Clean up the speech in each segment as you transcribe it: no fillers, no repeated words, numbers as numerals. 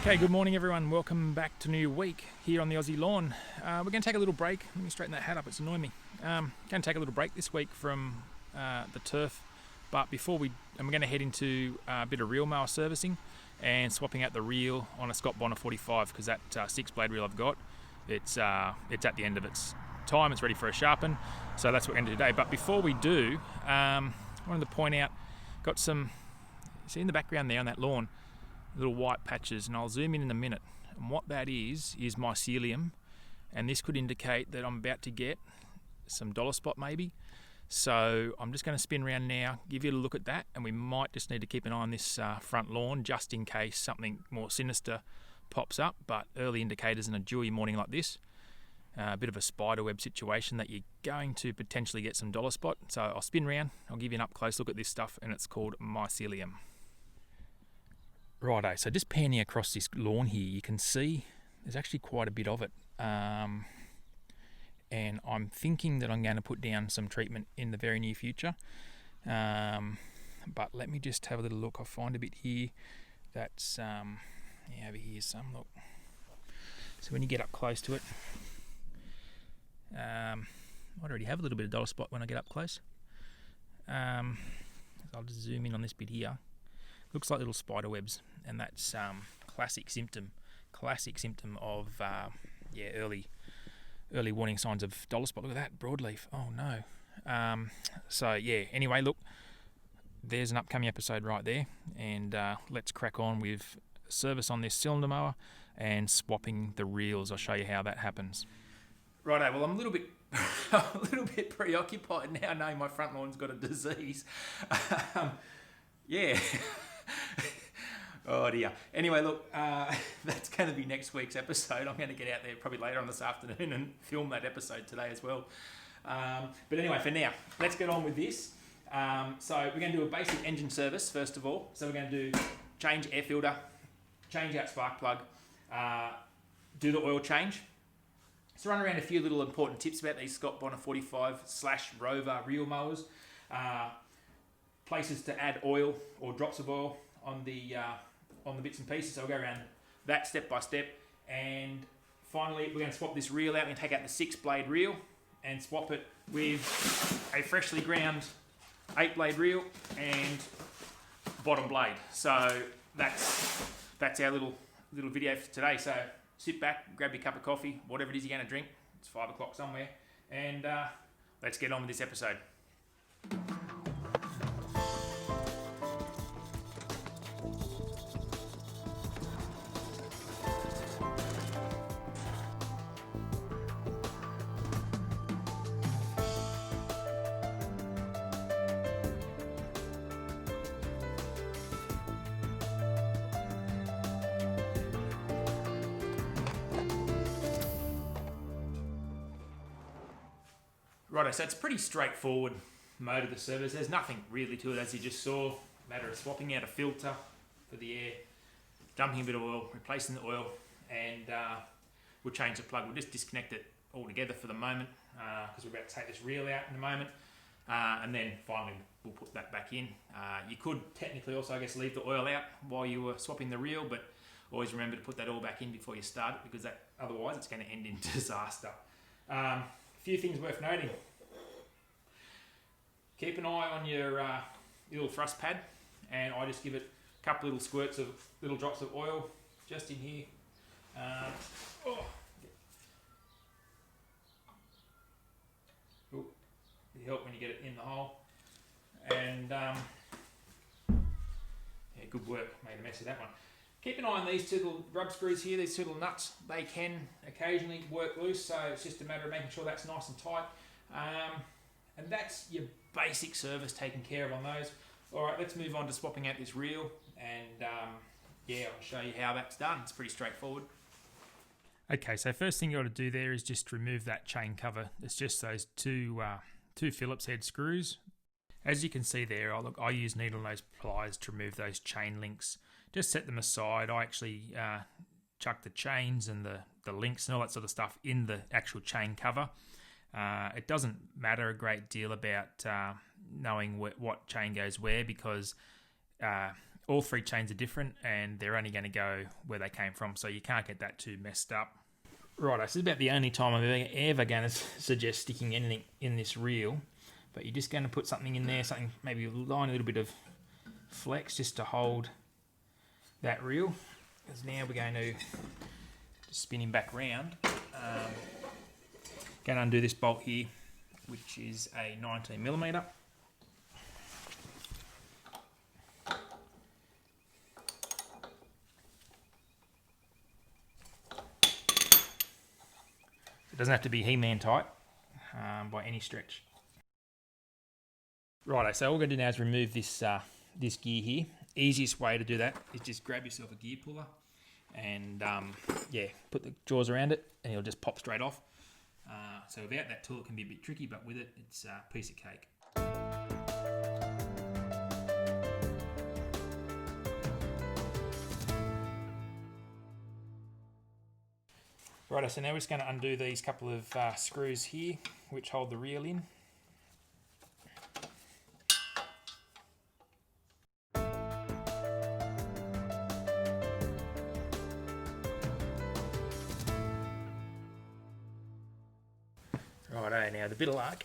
Okay, good morning everyone. Welcome back to New Week here on the Aussie lawn. We're going to take a little break. Let me straighten that hat up, it's annoying me. Going to take a little break this week from the turf, but we're going to head into a bit of reel mower servicing and swapping out the reel on a Scott Bonnar 45 because that 6-blade reel I've got, it's at the end of its time, it's ready for a sharpen, so that's what we're going to do today. But before we do, I wanted to point out, got some, see in the background there on that lawn, little white patches, and I'll zoom in a minute. And what that is mycelium, and this could indicate that I'm about to get some dollar spot maybe. So I'm just going to spin around now, give you a look at that, and we might just need to keep an eye on this front lawn just in case something more sinister pops up. But early indicators in a dewy morning like this, a bit of a spider web situation that you're going to potentially get some dollar spot. So I'll spin around, I'll give you an up close look at this stuff, and it's called mycelium. Righto, so just panning across this lawn here, you can see there's actually quite a bit of it. And I'm thinking that I'm going to put down some treatment in the very near future. But let me just have a little look. I'll find a bit here that's, over here some, look. So when you get up close to it, I already have a little bit of dollar spot when I get up close. I'll just zoom in on this bit here. Looks like little spider webs, and that's classic symptom of early warning signs of dollar spot. Look at that broadleaf. Oh no. So yeah. Anyway, look, there's an upcoming episode right there, and let's crack on with service on this cylinder mower and swapping the reels. I'll show you how that happens. Righto. Well, I'm a little bit preoccupied now, knowing my front lawn's got a disease. Yeah. Oh dear. Anyway, look, that's going to be next week's episode. I'm going to get out there probably later on this afternoon and film that episode today as well. But anyway, for now, let's get on with this. So we're going to do a basic engine service first of all. So we're going to do change air filter, change out spark plug, do the oil change. So run around a few little important tips about these Scott Bonnar 45/Rover reel mowers. Places to add oil or drops of oil on the bits and pieces. So we'll go around that step by step. And finally, we're going to swap this reel out. We're going to take out the 6-blade reel and swap it with a freshly ground 8-blade reel and bottom blade. So that's our little video for today. So sit back, grab your cup of coffee, whatever it is you're going to drink. It's 5 o'clock somewhere. And let's get on with this episode. Righto, so it's pretty straightforward mode of the service. There's nothing really to it, as you just saw. Matter of swapping out a filter for the air, dumping a bit of oil, replacing the oil, and we'll change the plug. We'll just disconnect it altogether for the moment because we're about to take this reel out in a moment, and then finally we'll put that back in. You could technically also, I guess, leave the oil out while you were swapping the reel, but always remember to put that all back in before you start it, because otherwise it's going to end in disaster. A few things worth noting. Keep an eye on your little thrust pad, and I just give it a couple little squirts of little drops of oil just in here. It'll help when you get it in the hole. And good work. Made a mess of that one. Keep an eye on these two little rub screws here, these two little nuts. They can occasionally work loose, so it's just a matter of making sure that's nice and tight. And that's your basic service taken care of on those. Alright, let's move on to swapping out this reel, and I'll show you how that's done. It's pretty straightforward. Okay, so first thing you got to do there is just remove that chain cover. It's just those two Phillips head screws. As you can see there, I use needle nose pliers to remove those chain links. Just set them aside. I actually chuck the chains and the links and all that sort of stuff in the actual chain cover. It doesn't matter a great deal about knowing what chain goes where, because all 3 chains are different and they're only going to go where they came from, so you can't get that too messed up. Right, this is about the only time I'm ever going to suggest sticking anything in this reel, but you're just going to put something in there, something maybe line a little bit of flex just to hold that reel, because now we're going to just spin him back round. Going to undo this bolt here, which is a 19mm. It doesn't have to be He-Man tight by any stretch. Righto, so all we're going to do now is remove this this gear here. Easiest way to do that is just grab yourself a gear puller and yeah, put the jaws around it and it'll just pop straight off. So without that tool it can be a bit tricky, but with it, it's a piece of cake. Righto, so now we're just going to undo these couple of screws here, which hold the reel in. Righto, now the bit of luck.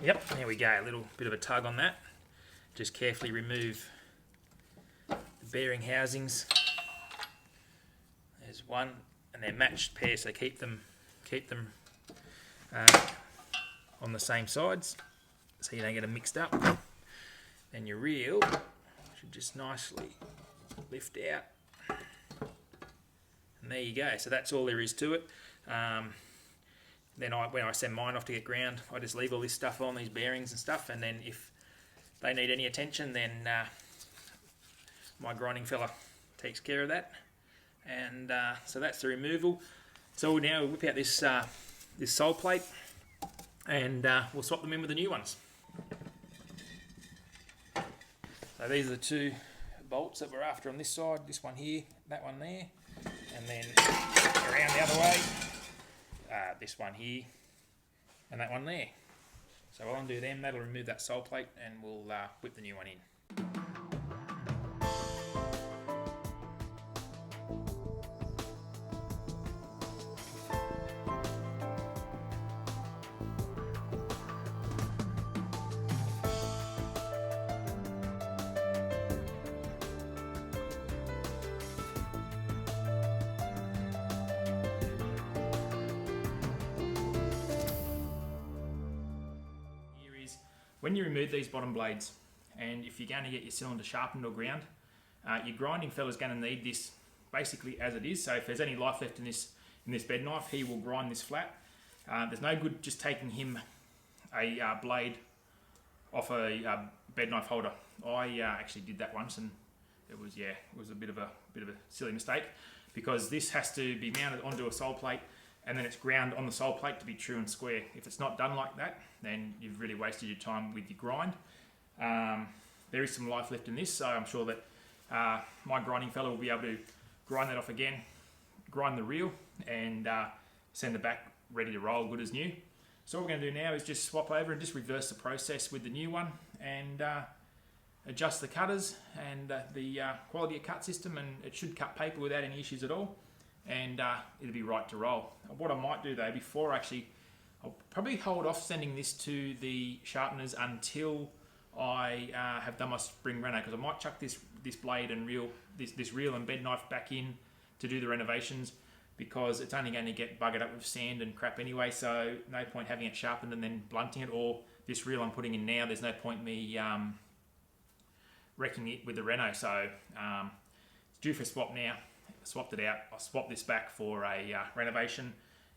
Yep, there we go, a little bit of a tug on that. Just carefully remove the bearing housings. There's one. And they're matched pairs, so keep them on the same sides, so you don't get them mixed up. Then your reel should just nicely lift out, and there you go. So that's all there is to it. Then when I send mine off to get ground, I just leave all this stuff on, these bearings and stuff, and then if they need any attention, then my grinding fella takes care of that. And so that's the removal. So we'll now whip out this this sole plate, and we'll swap them in with the new ones. So these are the 2 bolts that we're after on this side. This one here, that one there, and then around the other way, this one here, and that one there. So I'll undo them. That'll remove that sole plate, and we'll whip the new one in. When you remove these bottom blades, and if you're going to get your cylinder sharpened or ground, your grinding fella's going to need this basically as it is. So if there's any life left in this bed knife, he will grind this flat. There's no good just taking him a blade off a bed knife holder. I actually did that once, and it was a bit of a silly mistake, because this has to be mounted onto a sole plate, and then it's ground on the sole plate to be true and square. If it's not done like that, then you've really wasted your time with your grind. There is some life left in this, so I'm sure that my grinding fella will be able to grind that off again, grind the reel, and send it back ready to roll, good as new. So what we're going to do now is just swap over and just reverse the process with the new one, and adjust the cutters and the quality of cut system, and it should cut paper without any issues at all, and it'll be right to roll. What I might do though, I'll probably hold off sending this to the sharpeners until I have done my spring reno, because I might chuck this blade and reel, this reel and bed knife back in to do the renovations, because it's only going to get buggered up with sand and crap anyway, so no point having it sharpened and then blunting it. Or this reel I'm putting in now, there's no point me wrecking it with the reno. So it's due for a swap now. I swapped it out. I'll swap this back for a renovation.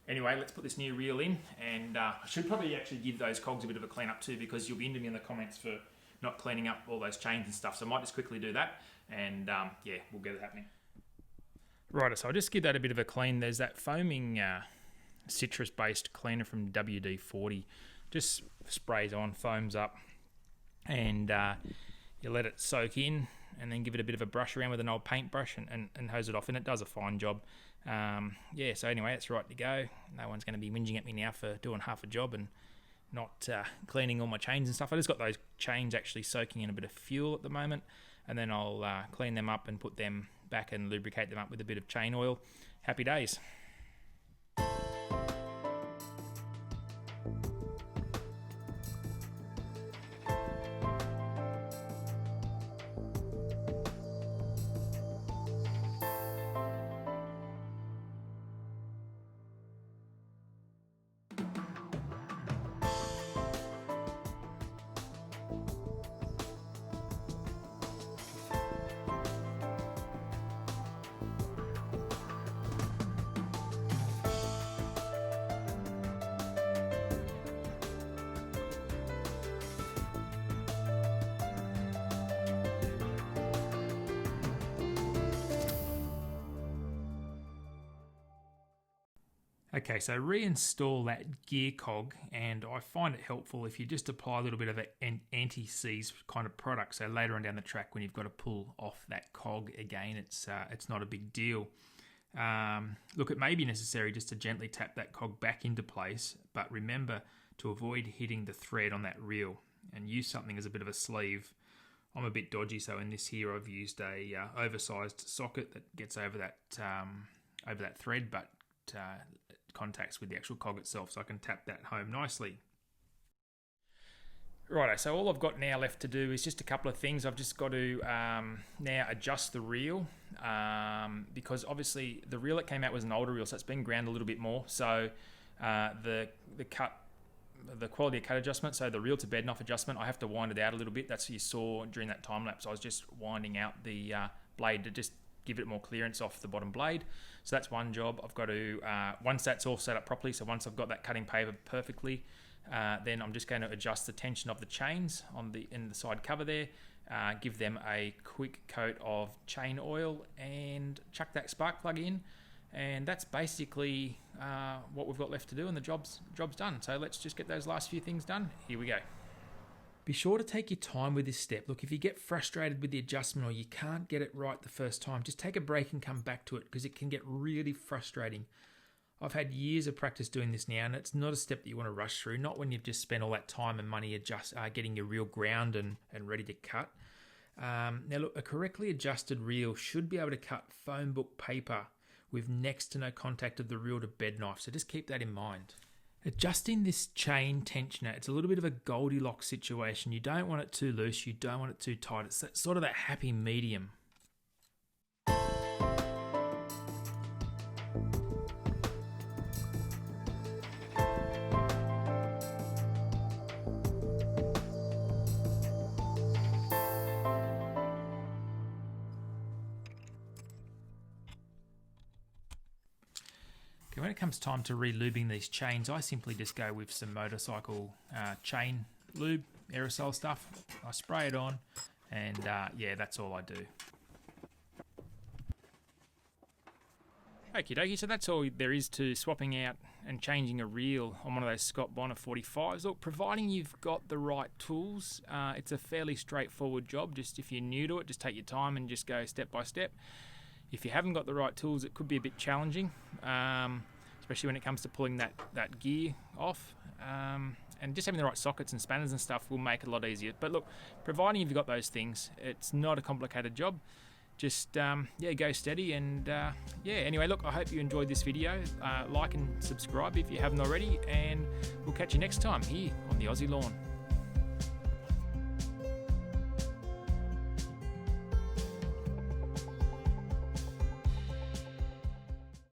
Anyway, let's put this new reel in, and I should probably actually give those cogs a bit of a clean up too, because you'll be into me in the comments for not cleaning up all those chains and stuff. So I might just quickly do that, and yeah, we'll get it happening. Right, so I'll just give that a bit of a clean. There's that foaming citrus-based cleaner from WD-40. Just sprays on, foams up, and you let it soak in, and then give it a bit of a brush around with an old paintbrush and hose it off, and it does a fine job. Yeah, so anyway, it's right to go. No one's going to be whinging at me now for doing half a job and not cleaning all my chains and stuff. I just got those chains actually soaking in a bit of fuel at the moment. and then I'll clean them up and put them back and lubricate them up with a bit of chain oil. Happy days. Okay, so reinstall that gear cog, and I find it helpful if you just apply a little bit of an anti-seize kind of product. So later on down the track, when you've got to pull off that cog again, it's not a big deal. Look, it may be necessary just to gently tap that cog back into place, but remember to avoid hitting the thread on that reel and use something as a bit of a sleeve. I'm a bit dodgy, so in this here I've used a oversized socket that gets over that thread, but contacts with the actual cog itself, so I can tap that home nicely. Righto, so all I've got now left to do is just a couple of things. I've just got to now adjust the reel, because obviously the reel that came out was an older reel, so it's been ground a little bit more. So the quality of cut adjustment, so the reel to bed off adjustment, I have to wind it out a little bit. That's what you saw during that time lapse. I was just winding out the blade to just give it more clearance off the bottom blade. So that's one job. I've got to, once that's all set up properly, so once I've got that cutting paper perfectly, then I'm just going to adjust the tension of the chains in the side cover there, give them a quick coat of chain oil and chuck that spark plug in, and that's basically what we've got left to do, and the job's done. So let's just get those last few things done. Here we go. Be sure to take your time with this step. Look, if you get frustrated with the adjustment or you can't get it right the first time, just take a break and come back to it, because it can get really frustrating. I've had years of practice doing this now, and it's not a step that you want to rush through, not when you've just spent all that time and money getting your reel ground and ready to cut. Now look, a correctly adjusted reel should be able to cut phone book paper with next to no contact of the reel to bed knife, so just keep that in mind. Adjusting this chain tensioner, it's a little bit of a Goldilocks situation. You don't want it too loose, you don't want it too tight. It's sort of that happy medium. When it comes time to re-lubing these chains, I simply just go with some motorcycle chain lube, aerosol stuff. I spray it on, and yeah, that's all I do. Okie dokie, so that's all there is to swapping out and changing a reel on one of those Scott Bonnar 45s. Look, providing you've got the right tools, it's a fairly straightforward job. Just if you're new to it, just take your time and just go step by step. If you haven't got the right tools, it could be a bit challenging, especially when it comes to pulling that gear off. And just having the right sockets and spanners and stuff will make it a lot easier. But look, providing you've got those things, it's not a complicated job. Just, yeah, go steady. And yeah, anyway, look, I hope you enjoyed this video. Like and subscribe if you haven't already. And we'll catch you next time here on the Aussie Lawn.